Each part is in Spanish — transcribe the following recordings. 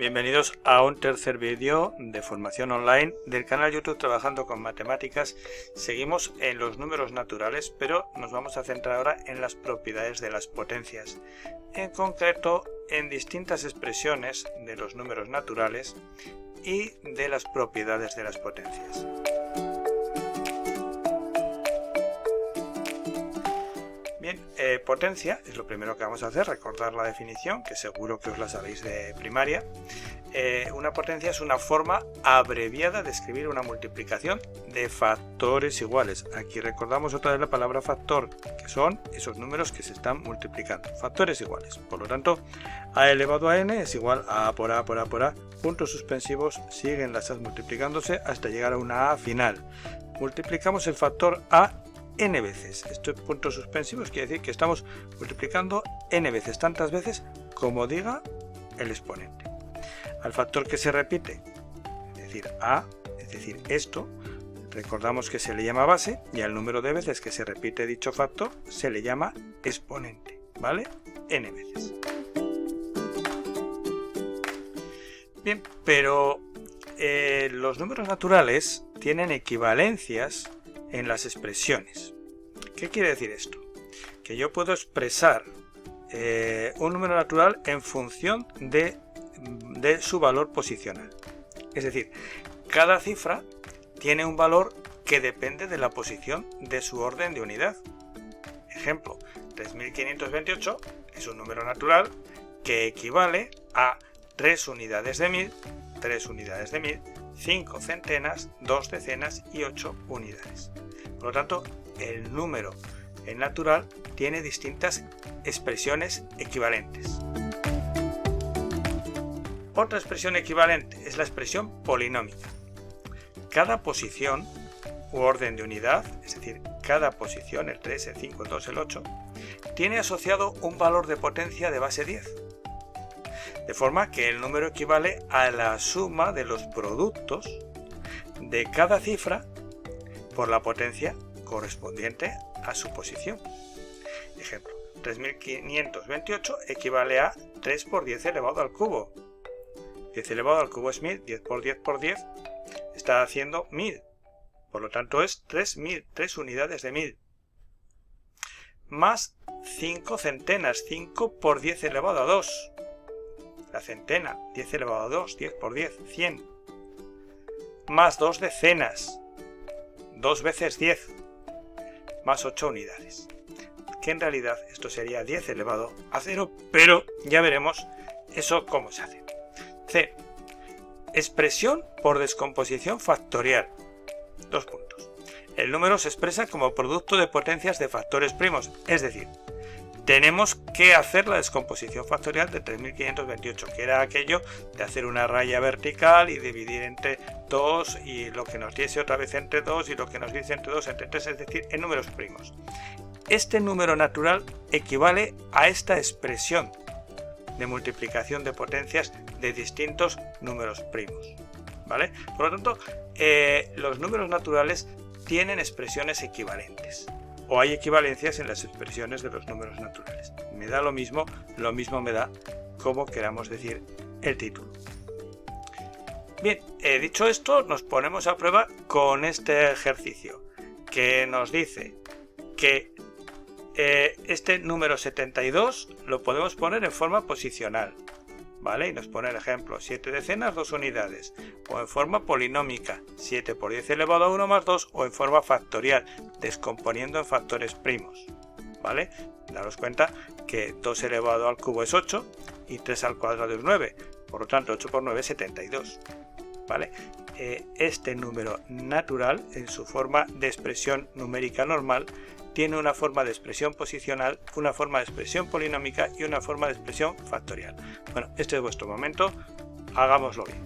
Bienvenidos a un tercer vídeo de formación online del canal YouTube Trabajando con Matemáticas. Seguimos en los números naturales, pero nos vamos a centrar ahora en las propiedades de las potencias. En concreto, en distintas expresiones de los números naturales y de las propiedades de las potencias. Bien, potencia es lo primero que vamos a hacer, recordar la definición, que seguro que os la sabéis de primaria. Una potencia es una forma abreviada de escribir una multiplicación de factores iguales. Aquí recordamos otra vez la palabra factor, que son esos números que se están multiplicando. Factores iguales. Por lo tanto, a elevado a n es igual a a por a por a por a. Puntos suspensivos, siguen las a multiplicándose hasta llegar a una a final. Multiplicamos el factor a n veces. Estos puntos suspensivos quiere decir que estamos multiplicando n veces, tantas veces como diga el exponente. Al factor que se repite, es decir, a, es decir, esto, recordamos que se le llama base, y al número de veces que se repite dicho factor se le llama exponente, ¿vale? N veces. Bien, pero los números naturales tienen equivalencias en las expresiones. ¿Qué quiere decir esto? Que yo puedo expresar un número natural en función de su valor posicional. Es decir, cada cifra tiene un valor que depende de la posición de su orden de unidad. Ejemplo, 3528 es un número natural que equivale a 3 unidades de 1000, 3 unidades de 1000, 5 centenas, 2 decenas y 8 unidades. Por lo tanto, el número en natural tiene distintas expresiones equivalentes. Otra expresión equivalente es la expresión polinómica. Cada posición u orden de unidad, es decir, cada posición, el 3, el 5, el 2, el 8, tiene asociado un valor de potencia de base 10. De forma que el número equivale a la suma de los productos de cada cifra por la potencia correspondiente a su posición. Ejemplo, 3528 equivale a 3 por 10 elevado al cubo. 10 elevado al cubo es 1000, 10 por 10 por 10 está haciendo 1000. Por lo tanto es 3000, 3 unidades de 1000. Más 5 centenas, 5 por 10 elevado a 2. La centena, 10 elevado a 2, 10 por 10, 100. Más 2 decenas, 2 veces 10, más 8 unidades. Que en realidad esto sería 10 elevado a 0, pero ya veremos eso cómo se hace. C. Expresión por descomposición factorial. 2 puntos. El número se expresa como producto de potencias de factores primos, es decir, tenemos que hacer la descomposición factorial de 3528, que era aquello de hacer una raya vertical y dividir entre 2 y lo que nos diese otra vez entre 2 y lo que nos diese entre 2 entre 3, es decir, en números primos. Este número natural equivale a esta expresión de multiplicación de potencias de distintos números primos, ¿vale? Por lo tanto, los números naturales tienen expresiones equivalentes, o hay equivalencias en las expresiones de los números naturales. Me da lo mismo me da como queramos decir el título. Bien, dicho esto, nos ponemos a prueba con este ejercicio, que nos dice que este número 72 lo podemos poner en forma posicional, ¿vale? Y nos pone el ejemplo, 7 decenas, 2 unidades, o en forma polinómica, 7 por 10 elevado a 1 más 2, o en forma factorial, descomponiendo en factores primos, ¿vale? Daros cuenta que 2 elevado al cubo es 8 y 3 al cuadrado es 9, por lo tanto 8 por 9 es 72, ¿vale? Este número natural, en su forma de expresión numérica normal, tiene una forma de expresión posicional, una forma de expresión polinómica y una forma de expresión factorial. Bueno, este es vuestro momento, hagámoslo bien.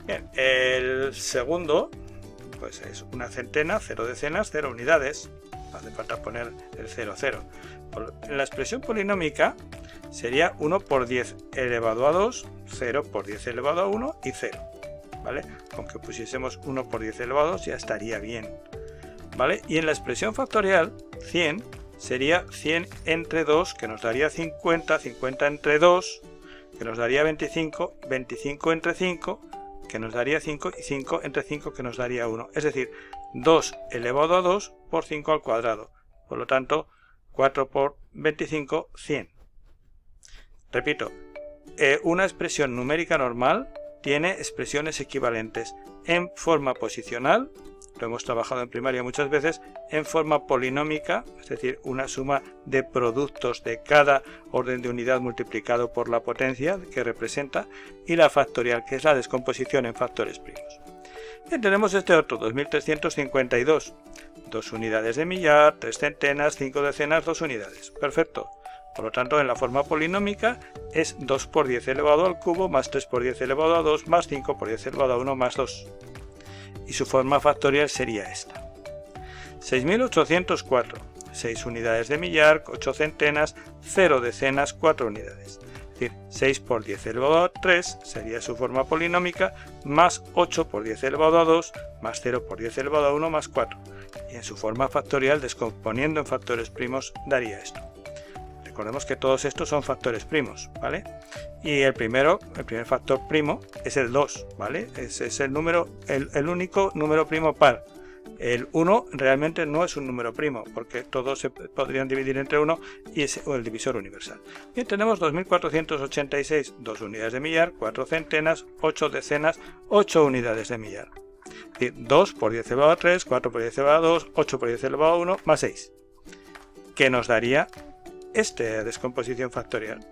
Bien, el segundo pues es una centena, 0 decenas, 0 unidades. Hace falta poner el 0, 0. En la expresión polinómica sería 1 por 10 elevado a 2, 0 por 10 elevado a 1 y 0, ¿vale? Con que pusiésemos 1 por 10 elevado a 2 ya estaría bien. ¿vale? Y en la expresión factorial, 100 sería 100 entre 2, que nos daría 50, 50 entre 2, que nos daría 25, 25 entre 5, que nos daría 5, y 5 entre 5, que nos daría 1. Es decir, 2 elevado a 2 por 5 al cuadrado. Por lo tanto, 4 por 25, 100. Repito, una expresión numérica normal tiene expresiones equivalentes en forma posicional, lo hemos trabajado en primaria muchas veces, en forma polinómica, es decir, una suma de productos de cada orden de unidad multiplicado por la potencia que representa, y la factorial, que es la descomposición en factores primos. Bien, tenemos este otro, 2352, 2 unidades de millar, 3 centenas, 5 decenas, 2 unidades. Perfecto. Por lo tanto, en la forma polinómica es 2 por 10 elevado al cubo más 3 por 10 elevado a 2 más 5 por 10 elevado a 1 más 2. Y su forma factorial sería esta. 6804, 6 unidades de millar, 8 centenas, 0 decenas, 4 unidades. Es decir, 6 por 10 elevado a 3 sería su forma polinómica, más 8 por 10 elevado a 2, más 0 por 10 elevado a 1, más 4. Y en su forma factorial, descomponiendo en factores primos, daría esto. Recordemos que todos estos son factores primos, ¿vale? Y el primer factor primo es el 2, ¿vale? Es el número, el único número primo par. El 1 realmente no es un número primo, porque todos se podrían dividir entre 1 y es el divisor universal. Bien, tenemos 2486, 2 unidades de millar, 4 centenas, 8 decenas, 8 unidades de millar. Es decir, 2 por 10 elevado a 3, 4 por 10 elevado a 2, 8 por 10 elevado a 1, más 6. Que nos daría esta descomposición factorial.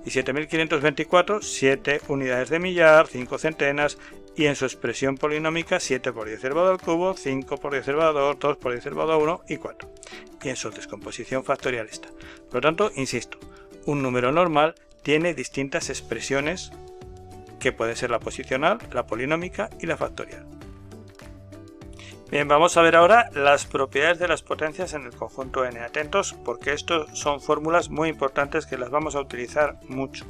Y 7524, 7 unidades de millar, 5 centenas, y en su expresión polinómica 7 por 10 elevado al cubo, 5 por 10 elevado a 2, 2 por 10 elevado a 1 y 4. Y en su descomposición factorial está. Por lo tanto, insisto, un número normal tiene distintas expresiones que pueden ser la posicional, la polinómica y la factorial. Bien, vamos a ver ahora las propiedades de las potencias en el conjunto n. Atentos, porque esto son fórmulas muy importantes que las vamos a utilizar mucho.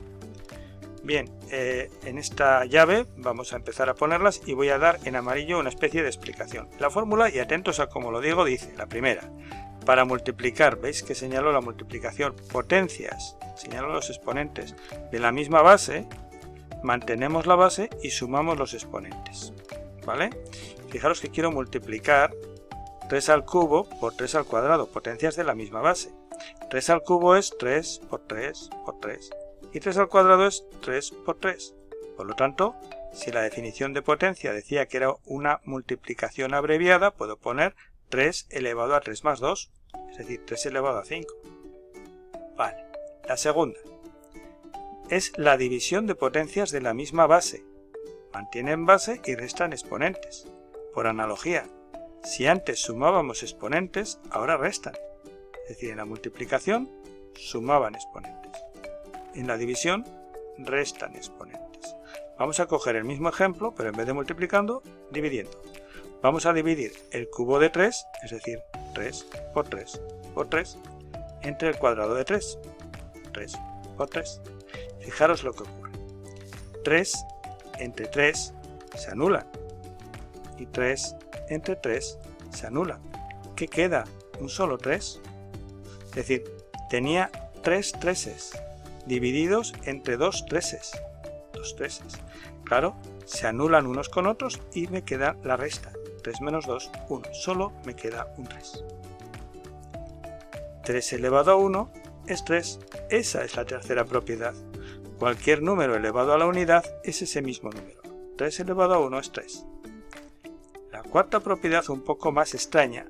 Bien, en esta llave vamos a empezar a ponerlas y voy a dar en amarillo una especie de explicación. La fórmula, y atentos a como lo digo, dice, la primera, para multiplicar, veis que señalo la multiplicación, potencias, señalo los exponentes de la misma base, mantenemos la base y sumamos los exponentes, ¿vale? Fijaros que quiero multiplicar 3 al cubo por 3 al cuadrado, potencias de la misma base. 3 al cubo es 3 por 3 por 3. Y 3 al cuadrado es 3 por 3. Por lo tanto, si la definición de potencia decía que era una multiplicación abreviada, puedo poner 3 elevado a 3 más 2, es decir, 3 elevado a 5. Vale. La segunda es la división de potencias de la misma base. Mantienen base y restan exponentes. Por analogía, si antes sumábamos exponentes, ahora restan. Es decir, en la multiplicación sumaban exponentes. En la división restan exponentes. Vamos a coger el mismo ejemplo, pero en vez de multiplicando, dividiendo. Vamos a dividir el cubo de 3, es decir, 3 por 3 por 3, entre el cuadrado de 3. 3 por 3. Fijaros lo que ocurre. 3 entre 3 se anulan. Y 3 entre 3 se anulan. ¿Qué queda? Un solo 3. Es decir, tenía 3 treses divididos entre 2 treses. 2 treses. Claro, se anulan unos con otros y me queda la resta. 3 menos 2, 1. Solo me queda un 3. 3 elevado a 1 es 3. Esa es la tercera propiedad. Cualquier número elevado a la unidad es ese mismo número. 3 elevado a 1 es 3. La cuarta propiedad, un poco más extraña,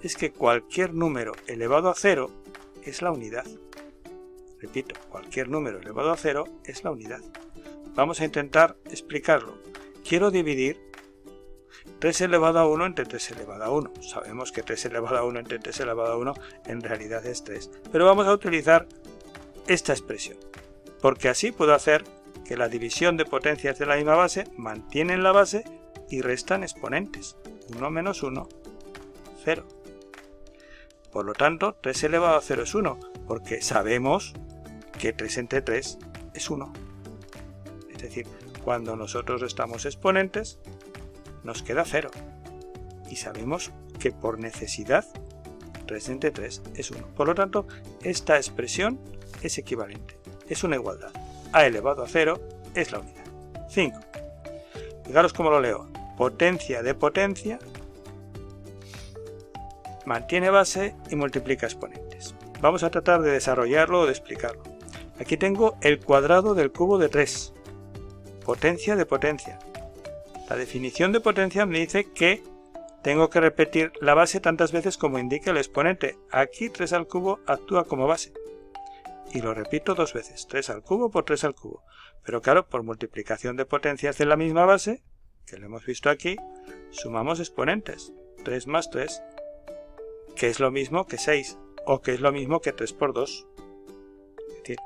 es que cualquier número elevado a 0 es la unidad. Repito, cualquier número elevado a 0 es la unidad. Vamos a intentar explicarlo. Quiero dividir 3 elevado a 1 entre 3 elevado a 1. Sabemos que 3 elevado a 1 entre 3 elevado a 1 en realidad es 3. Pero vamos a utilizar esta expresión, porque así puedo hacer que la división de potencias de la misma base mantienen la base y restan exponentes. 1 menos 1, 0. Por lo tanto, 3 elevado a 0 es 1, porque sabemos que 3 entre 3 es 1. Es decir, cuando nosotros restamos exponentes, nos queda 0. Y sabemos que por necesidad 3 entre 3 es 1. Por lo tanto, esta expresión es equivalente, es una igualdad. A elevado a 0 es la unidad. 5. Fijaros cómo lo leo. Potencia de potencia mantiene base y multiplica exponentes. Vamos a tratar de desarrollarlo o de explicarlo. Aquí tengo el cuadrado del cubo de 3. Potencia de potencia. La definición de potencia me dice que tengo que repetir la base tantas veces como indique el exponente. Aquí 3 al cubo actúa como base. Y lo repito 2 veces. 3 al cubo por 3 al cubo. Pero claro, por multiplicación de potencias de la misma base, que lo hemos visto aquí, sumamos exponentes. 3 más 3, que es lo mismo que 6, o que es lo mismo que 3 por 2. Es decir,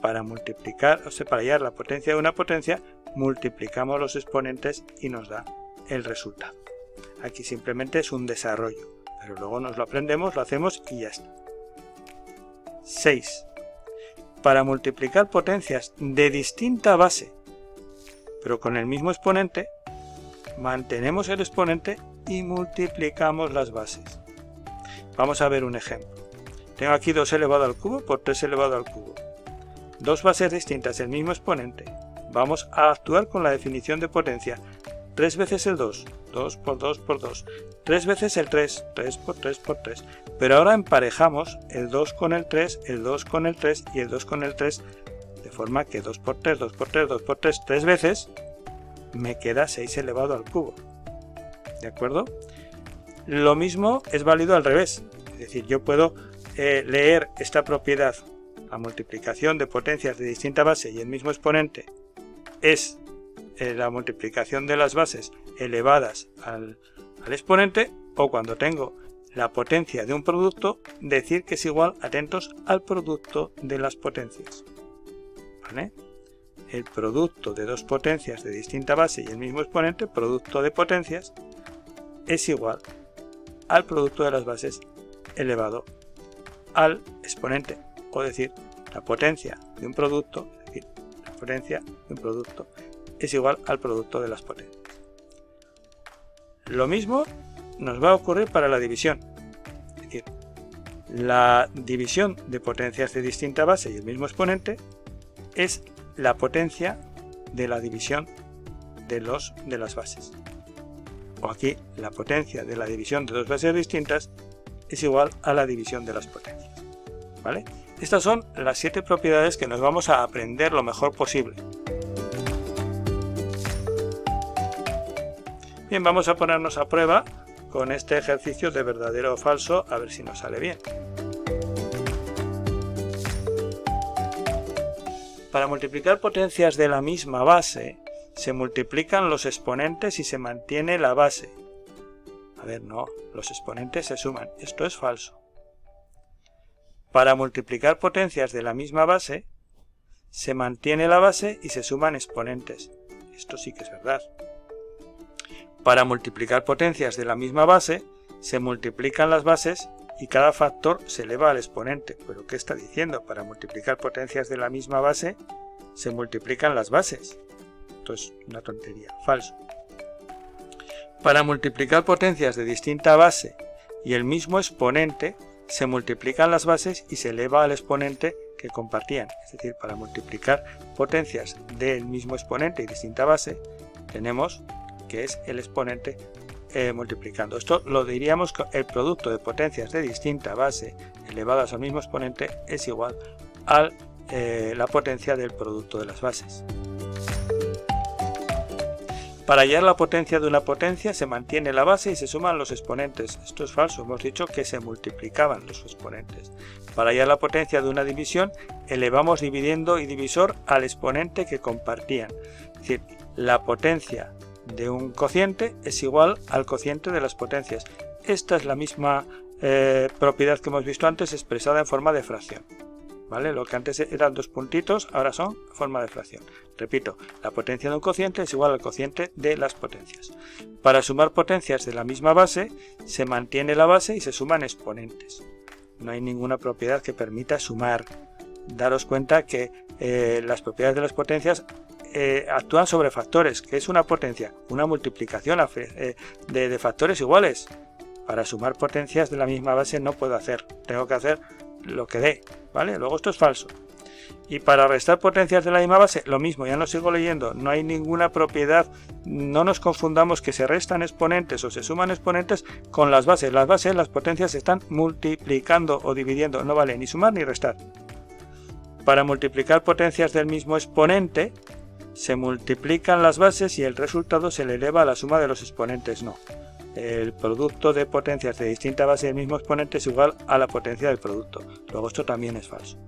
para multiplicar, o sea, para hallar la potencia de una potencia, multiplicamos los exponentes y nos da el resultado. Aquí simplemente es un desarrollo, pero luego nos lo aprendemos, lo hacemos y ya está. 6. Para multiplicar potencias de distinta base, pero con el mismo exponente, mantenemos el exponente y multiplicamos las bases. Vamos a ver un ejemplo. Tengo aquí 2 elevado al cubo por 3 elevado al cubo. Dos bases distintas del mismo exponente. Vamos a actuar con la definición de potencia. 3 veces el 2, 2 por 2 por 2. 3 veces el 3, 3 por 3 por 3. Pero ahora emparejamos el 2 con el 3, el 2 con el 3 y el 2 con el 3. De forma que 2 por 3, 2 por 3, 2 por 3, 3 veces me queda 6 elevado al cubo. ¿De acuerdo? Lo mismo es válido al revés. Es decir, yo puedo leer esta propiedad. La multiplicación de potencias de distinta base y el mismo exponente es la multiplicación de las bases elevadas al exponente, o cuando tengo la potencia de un producto, decir que es igual, atentos, al producto de las potencias. ¿Vale? El producto de dos potencias de distinta base y el mismo exponente, producto de potencias, es igual al producto de las bases elevado al exponente, o decir, la potencia de un producto, es decir, la potencia de un producto es igual al producto de las potencias. Lo mismo nos va a ocurrir para la división, es decir, la división de potencias de distinta base y el mismo exponente es la potencia de la división de las bases. O aquí, la potencia de la división de dos bases distintas es igual a la división de las potencias. ¿Vale? Estas son las 7 propiedades que nos vamos a aprender lo mejor posible. Bien, vamos a ponernos a prueba con este ejercicio de verdadero o falso, a ver si nos sale bien. Para multiplicar potencias de la misma base, se multiplican los exponentes y se mantiene la base. A ver, no, los exponentes se suman. Esto es falso. Para multiplicar potencias de la misma base, se mantiene la base y se suman exponentes. Esto sí que es verdad. Para multiplicar potencias de la misma base, se multiplican las bases y cada factor se eleva al exponente. ¿Pero qué está diciendo? Para multiplicar potencias de la misma base, se multiplican las bases. Esto es una tontería, falso. Para multiplicar potencias de distinta base y el mismo exponente, se multiplican las bases y se eleva al exponente que compartían. Es decir, para multiplicar potencias del mismo exponente y distinta base, tenemos que es el exponente multiplicando. Esto lo diríamos que el producto de potencias de distinta base elevadas al mismo exponente es igual a la potencia del producto de las bases. Para hallar la potencia de una potencia se mantiene la base y se suman los exponentes. Esto es falso, hemos dicho que se multiplicaban los exponentes. Para hallar la potencia de una división elevamos dividiendo y divisor al exponente que compartían. Es decir, la potencia de un cociente es igual al cociente de las potencias. Esta es la misma propiedad que hemos visto antes expresada en forma de fracción. ¿Vale? Lo que antes eran dos puntitos, ahora son forma de fracción. Repito, la potencia de un cociente es igual al cociente de las potencias. Para sumar potencias de la misma base, se mantiene la base y se suman exponentes. No hay ninguna propiedad que permita sumar. Daros cuenta que las propiedades de las potencias actúan sobre factores. ¿Qué es una potencia? Una multiplicación de factores iguales. Para sumar potencias de la misma base no puedo hacer, tengo que hacer lo que dé, ¿vale? Luego esto es falso. Y para restar potencias de la misma base, lo mismo, ya no sigo leyendo, no hay ninguna propiedad, no nos confundamos que se restan exponentes o se suman exponentes con las bases. Las bases, las potencias se están multiplicando o dividiendo, no vale ni sumar ni restar. Para multiplicar potencias del mismo exponente, se multiplican las bases y el resultado se le eleva a la suma de los exponentes, no. El producto de potencias de distinta base del mismo exponente es igual a la potencia del producto. Luego esto también es falso.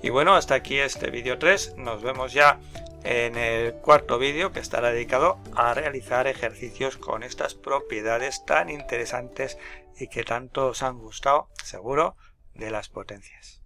Y bueno, hasta aquí este vídeo 3. Nos vemos ya en el cuarto vídeo, que estará dedicado a realizar ejercicios con estas propiedades tan interesantes y que tanto os han gustado, seguro, de las potencias.